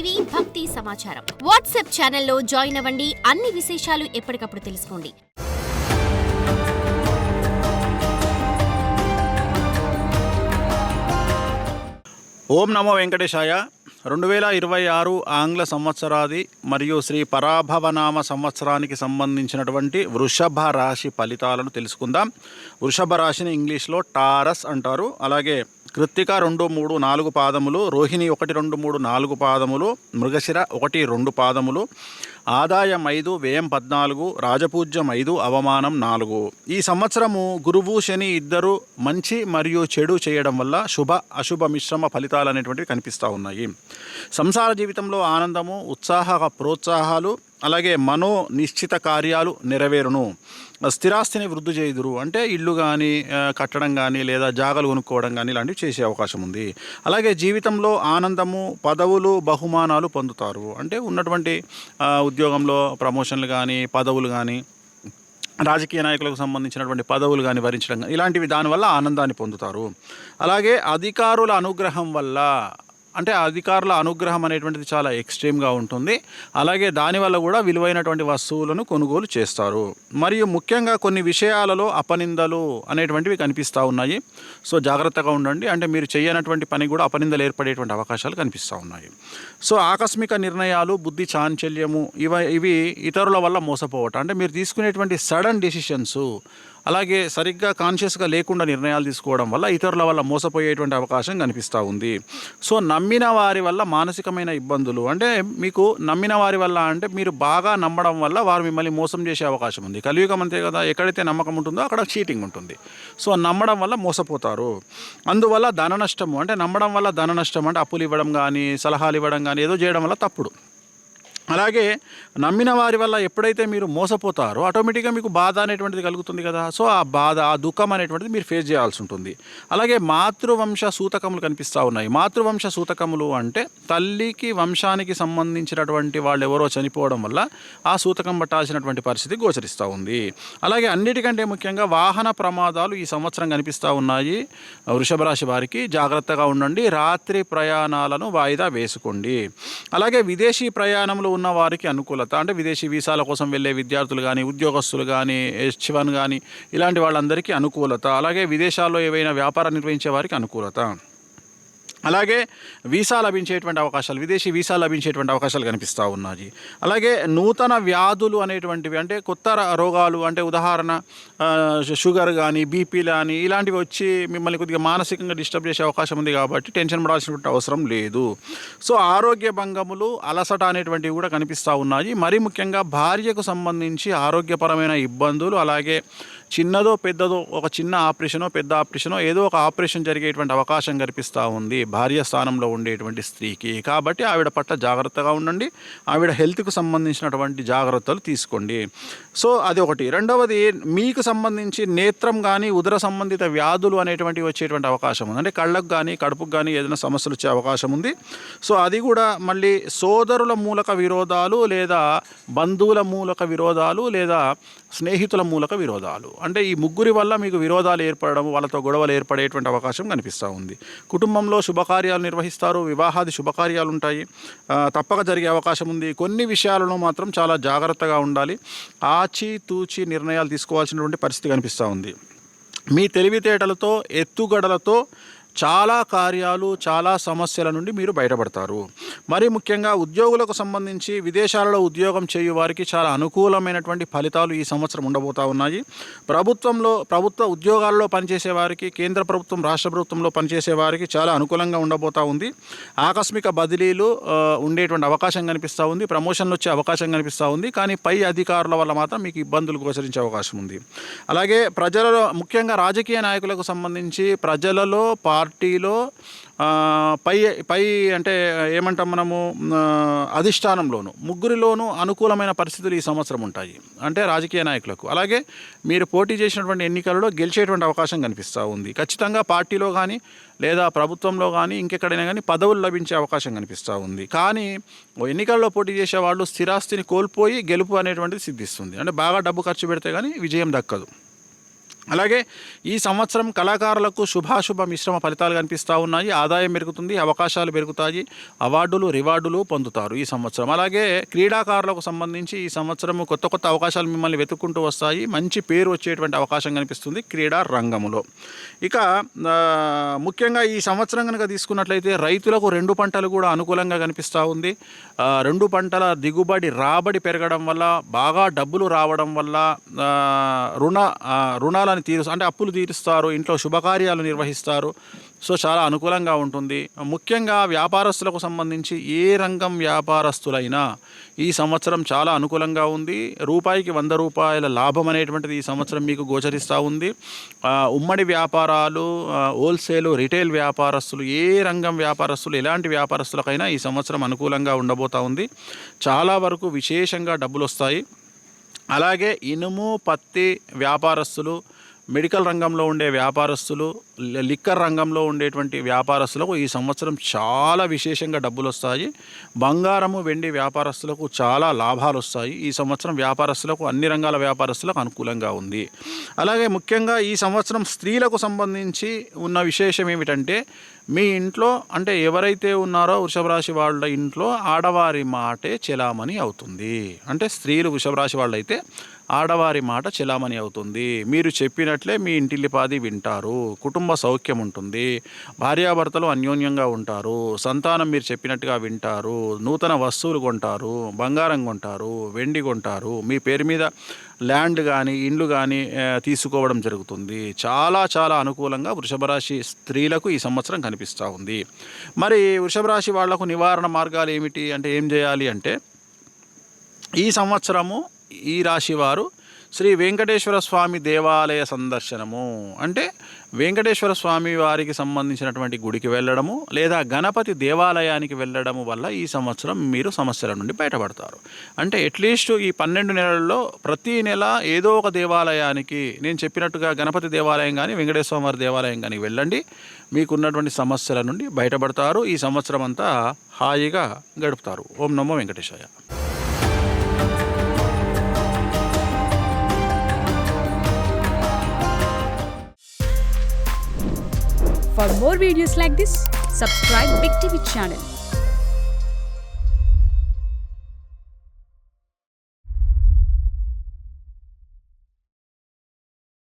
TV భక్తి సమాచారం WhatsApp ఛానల్లో జాయిన్ అవ్వండి. అన్ని విశేషాలు ఎప్పటికప్పుడు తెలుసుకోండి. ఓం నమో వెంకటేశాయ. 2026 ఆంగ్ల సంవత్సరాది మరియు శ్రీ పరాభవనామ సంవత్సరానికి సంబంధించినటువంటి వృషభ రాశి ఫలితాలను తెలుసుకుందాం. వృషభ రాశిని ఇంగ్లీష్లో టారస్ అంటారు. అలాగే కృత్తిక 2, 3, 4 పాదములు, రోహిణి 1, 2, 3, 4 పాదములు, మృగశిర 1, 2 పాదములు, ఆదాయం 5, వ్యయం 14, రాజపూజ్యం 5, అవమానం 4. ఈ సంవత్సరము గురువు శని ఇద్దరు మంచి మరియు చెడు చేయడం వల్ల శుభ అశుభ మిశ్రమ ఫలితాలు అనేటువంటివి కనిపిస్తూ ఉన్నాయి. సంసార జీవితంలో ఆనందము, ఉత్సాహ ప్రోత్సాహాలు, అలాగే మనో నిశ్చిత కార్యాలు నెరవేరును. స్థిరాస్తిని వృద్ధి చేయుదురు, అంటే ఇల్లు కానీ కట్టడం కానీ లేదా జాగలు కొనుక్కోవడం కానీ ఇలాంటివి చేసే అవకాశం ఉంది. అలాగే జీవితంలో ఆనందము, పదవులు, బహుమానాలు పొందుతారు, అంటే ఉన్నటువంటి ఉద్యోగంలో ప్రమోషన్లు కానీ పదవులు కానీ రాజకీయ నాయకులకు సంబంధించినటువంటి పదవులు కానీ వరించడం కానీ ఇలాంటివి దానివల్ల ఆనందాన్ని పొందుతారు. అలాగే అధికారుల అనుగ్రహం వల్ల, అంటే అధికారుల అనుగ్రహం అనేటువంటిది చాలా ఎక్స్ట్రీమ్గా ఉంటుంది. అలాగే దానివల్ల కూడా విలువైనటువంటి వస్తువులను కొనుగోలు చేస్తారు. మరియు ముఖ్యంగా కొన్ని విషయాలలో అపనిందలు అనేటువంటివి కనిపిస్తూ ఉన్నాయి. సో జాగ్రత్తగా ఉండండి. అంటే మీరు చేయనటువంటి పని కూడా అపనిందలు ఏర్పడేటువంటి అవకాశాలు కనిపిస్తూ ఉన్నాయి. సో ఆకస్మిక నిర్ణయాలు, బుద్ధి చాంచల్యము ఇవి ఇతరుల వల్ల మోసపోవటం, అంటే మీరు తీసుకునేటువంటి సడన్ డెసిషన్స్, అలాగే సరిగ్గా కాన్షియస్గా లేకుండా నిర్ణయాలు తీసుకోవడం వల్ల ఇతరుల వల్ల మోసపోయేటువంటి అవకాశం కనిపిస్తూ ఉంది. సో నమ్మిన వారి వల్ల మానసికమైన ఇబ్బందులు, అంటే మీకు నమ్మిన వారి వల్ల అంటే మీరు బాగా నమ్మడం వల్ల వారు మిమ్మల్ని మోసం చేసే అవకాశం ఉంది. కలియుగం అంతే కదా, ఎక్కడైతే నమ్మకం ఉంటుందో అక్కడ చీటింగ్ ఉంటుంది. సో నమ్మడం వల్ల మోసపోతారు. అందువల్ల ధన నష్టము, అంటే నమ్మడం వల్ల ధన నష్టం, అంటే అప్పులు ఇవ్వడం కానీ సలహాలు ఇవ్వడం కానీ ఏదో చేయడం వల్ల తప్పుడు. అలాగే నమ్మిన వారి వల్ల ఎప్పుడైతే మీరు మోసపోతారో ఆటోమేటిక్గా మీకు బాధ అనేటువంటిది కలుగుతుంది కదా. సో ఆ బాధ, ఆ దుఃఖం అనేటువంటిది మీరు ఫేస్ చేయాల్సి ఉంటుంది. అలాగే మాతృవంశ సూతకములు కనిపిస్తూ ఉన్నాయి. మాతృవంశ సూతకములు అంటే తల్లికి వంశానికి సంబంధించినటువంటి వాళ్ళు ఎవరో చనిపోవడం వల్ల ఆ సూతకం పట్టాల్సినటువంటి పరిస్థితి గోచరిస్తూ ఉంది. అలాగే అన్నిటికంటే ముఖ్యంగా వాహన ప్రమాదాలు ఈ సంవత్సరం కనిపిస్తూ ఉన్నాయి. వృషభ రాశి వారికి జాగ్రత్తగా ఉండండి. రాత్రి ప్రయాణాలను వాయిదా వేసుకోండి. అలాగే విదేశీ ప్రయాణంలో ఉన్న వారికి అనుకూలత, అంటే విదేశీ వీసాల కోసం వెళ్ళే విద్యార్థులు కానీ ఉద్యోగస్తులు కానీ H1 కానీ ఇలాంటి వాళ్ళందరికీ అనుకూలత. అలాగే విదేశాల్లో ఏవైనా వ్యాపారం నిర్వహించే వారికి అనుకూలత. అలాగే వీసా లభించేటువంటి అవకాశాలు, విదేశీ వీసా లభించేటువంటి అవకాశాలు కనిపిస్తూ ఉన్నాయి. అలాగే నూతన వ్యాధులు అనేటువంటివి, అంటే కొత్త రోగాలు, అంటే ఉదాహరణ షుగర్ కానీ బీపీ కానీ ఇలాంటివి వచ్చి మిమ్మల్ని కొద్దిగా మానసికంగా డిస్టర్బ్ చేసే అవకాశం ఉంది. కాబట్టి టెన్షన్ పడాల్సినటువంటి అవసరం లేదు. సో ఆరోగ్య భంగములు, అలసట అనేటువంటివి కూడా కనిపిస్తూ ఉన్నాయి. మరీ ముఖ్యంగా భార్యకు సంబంధించి ఆరోగ్యపరమైన ఇబ్బందులు, అలాగే చిన్నదో పెద్దదో ఒక చిన్న ఆపరేషనో పెద్ద ఆపరేషనో ఏదో ఒక ఆపరేషన్ జరిగేటువంటి అవకాశం కనిపిస్తూ ఉంది భార్య స్థానంలో ఉండేటువంటి స్త్రీకి. కాబట్టి ఆవిడ పట్ల జాగ్రత్తగా ఉండండి. ఆవిడ హెల్త్కు సంబంధించినటువంటి జాగ్రత్తలు తీసుకోండి. సో అది ఒకటి. రెండవది, మీకు సంబంధించి నేత్రం కానీ ఉదర సంబంధిత వ్యాధులు అనేటువంటివి వచ్చేటువంటి అవకాశం ఉంది. అంటే కళ్ళకు కానీ కడుపుకు కానీ ఏదైనా సమస్యలు వచ్చే అవకాశం ఉంది. సో అది కూడా మళ్ళీ సోదరుల మూలక విరోధాలు, లేదా బంధువుల మూలక విరోధాలు, లేదా స్నేహితుల మూలక విరోధాలు, అంటే ఈ ముగ్గురి వల్ల మీకు విరోధాలు ఏర్పడడం, వాళ్ళతో గొడవలు ఏర్పడేటువంటి అవకాశం కనిపిస్తూ ఉంది. కుటుంబంలో శుభకార్యాలు నిర్వహిస్తారు, వివాహాది శుభకార్యాలు ఉంటాయి, తప్పక జరిగే అవకాశం ఉంది. కొన్ని విషయాలను మాత్రం చాలా జాగ్రత్తగా ఉండాలి. ఆచితూచి నిర్ణయాలు తీసుకోవాల్సినటువంటి పరిస్థితి కనిపిస్తూ ఉంది. మీ తెలివితేటలతో, ఎత్తుగడలతో చాలా కార్యాలు, చాలా సమస్యల నుండి మీరు బయటపడతారు. మరి ముఖ్యంగా ఉద్యోగులకు సంబంధించి విదేశాలలో ఉద్యోగం చేయు వారికి చాలా అనుకూలమైనటువంటి ఫలితాలు ఈ సంవత్సరం ఉండబోతూ ఉన్నాయి. ప్రభుత్వ ఉద్యోగాల్లో పనిచేసే వారికి, కేంద్ర ప్రభుత్వం, రాష్ట్ర ప్రభుత్వంలో పనిచేసే వారికి చాలా అనుకూలంగా ఉండబోతూ ఉంది. ఆకస్మిక బదిలీలు ఉండేటువంటి అవకాశం కనిపిస్తూ ఉంది. ప్రమోషన్లు వచ్చే అవకాశం కనిపిస్తూ ఉంది. కానీ పై అధికారుల వల్ల మాత్రం మీకు ఇబ్బందులు గోచరించే అవకాశం ఉంది. అలాగే ప్రజలలో, ముఖ్యంగా రాజకీయ నాయకులకు సంబంధించి ప్రజలలో, పార్టీలో పై అంటే ఏమంటాం మనము, అధిష్టానంలోను ముగ్గురిలోనూ అనుకూలమైన పరిస్థితులు ఈ సంవత్సరం ఉంటాయి, అంటే రాజకీయ నాయకులకు. అలాగే మీరు పోటీ చేసినటువంటి ఎన్నికలలో గెలిచేటువంటి అవకాశం కనిపిస్తూ ఉంది. ఖచ్చితంగా పార్టీలో కానీ లేదా ప్రభుత్వంలో కానీ ఇంకెక్కడైనా కానీ పదవులు లభించే అవకాశం కనిపిస్తూ ఉంది. కానీ ఎన్నికల్లో పోటీ చేసే వాళ్ళు స్థిరాస్తిని కోల్పోయి గెలుపు అనేటువంటిది సిద్ధిస్తుంది. అంటే బాగా డబ్బు ఖర్చు పెడితే కానీ విజయం దక్కదు. అలాగే ఈ సంవత్సరం కళాకారులకు శుభాశుభ మిశ్రమ ఫలితాలు కనిపిస్తూ ఉన్నాయి. ఆదాయం పెరుగుతుంది, అవకాశాలు పెరుగుతాయి, అవార్డులు రివార్డులు పొందుతారు ఈ సంవత్సరం. అలాగే క్రీడాకారులకు సంబంధించి ఈ సంవత్సరం కొత్త కొత్త అవకాశాలు మిమ్మల్ని వెతుక్కుంటూ వస్తాయి. మంచి పేరు వచ్చేటువంటి అవకాశం కనిపిస్తుంది క్రీడా రంగంలో. ఇక ముఖ్యంగా ఈ సంవత్సరం కనుక తీసుకున్నట్లయితే రైతులకు 2 పంటలు కూడా అనుకూలంగా కనిపిస్తూ ఉంది. 2 పంటల దిగుబడి రాబడి పెరగడం వల్ల, బాగా డబ్బులు రావడం వల్ల, రుణాలను అంటే అప్పులు తీరుస్తారు, ఇంట్లో శుభకార్యాలు నిర్వహిస్తారు. సో చాలా అనుకూలంగా ఉంటుంది. ముఖ్యంగా వ్యాపారస్తులకు సంబంధించి ఏ రంగం వ్యాపారస్తులైనా ఈ సంవత్సరం చాలా అనుకూలంగా ఉంది. రూపాయికి 100 రూపాయల లాభం అనేటువంటిది ఈ సంవత్సరం మీకు గోచరిస్తూ ఉంది. ఉమ్మడి వ్యాపారాలు, హోల్సేలు, రిటైల్ వ్యాపారస్తులు, ఏ రంగం వ్యాపారస్తులు, ఎలాంటి వ్యాపారస్తులకైనా ఈ సంవత్సరం అనుకూలంగా ఉండబోతూ ఉంది. చాలా వరకు విశేషంగా డబ్బులు వస్తాయి. అలాగే ఇనుము, పత్తి వ్యాపారస్తులు, మెడికల్ రంగంలో ఉండే వ్యాపారస్తులు, లిక్కర్ రంగంలో ఉండేటువంటి వ్యాపారస్తులకు ఈ సంవత్సరం చాలా విశేషంగా డబ్బులు వస్తాయి. బంగారము, వెండి వ్యాపారస్తులకు చాలా లాభాలు వస్తాయి. ఈ సంవత్సరం వ్యాపారస్తులకు, అన్ని రంగాల వ్యాపారస్తులకు అనుకూలంగా ఉంది. అలాగే ముఖ్యంగా ఈ సంవత్సరం స్త్రీలకు సంబంధించి ఉన్న విశేషం ఏమిటంటే, మీ ఇంట్లో అంటే ఎవరైతే ఉన్నారో వృషభ రాశి వాళ్ళ ఇంట్లో ఆడవారి మాటే చెలామణి అవుతుంది. అంటే స్త్రీలు వృషభ రాశి వాళ్ళైతే ఆడవారి మాట చెలామణి అవుతుంది. మీరు చెప్పినట్లే మీ ఇంటిల్లిపాది వింటారు, కుటుంబ సౌఖ్యం ఉంటుంది, భార్యాభర్తలు అన్యోన్యంగా ఉంటారు, సంతానం మీరు చెప్పినట్టుగా వింటారు, నూతన వస్తువులు కొంటారు, బంగారం కొంటారు, వెండి కొంటారు, మీ పేరు మీద ల్యాండ్ కానీ ఇండ్లు కానీ తీసుకోవడం జరుగుతుంది. చాలా చాలా అనుకూలంగా వృషభ రాశి స్త్రీలకు ఈ సంవత్సరం కనిపిస్తూ ఉంది. మరి వృషభ రాశి వాళ్లకు నివారణ మార్గాలు ఏమిటి అంటే, ఏం చేయాలి అంటే, ఈ సంవత్సరము ఈ రాశి వారు శ్రీ వెంకటేశ్వర స్వామి దేవాలయ సందర్శనము, అంటే వెంకటేశ్వర స్వామి వారికి సంబంధించినటువంటి గుడికి వెళ్ళడము లేదా గణపతి దేవాలయానికి వెళ్ళడము వల్ల ఈ సంవత్సరం మీరు సమస్యల నుండి బయటపడతారు. అంటే అట్లీస్ట్ ఈ 12 నెలల్లో ప్రతి నెల ఏదో ఒక దేవాలయానికి, నేను చెప్పినట్టుగా గణపతి దేవాలయం కానీ వెంకటేశ్వర వారి దేవాలయం కానీ వెళ్ళండి. మీకున్నటువంటి సమస్యల నుండి బయటపడతారు. ఈ సంవత్సరం అంతా హాయిగా గడుపుతారు. ఓం నమో వెంకటేశాయ. For more videos like this, subscribe Big TV channel.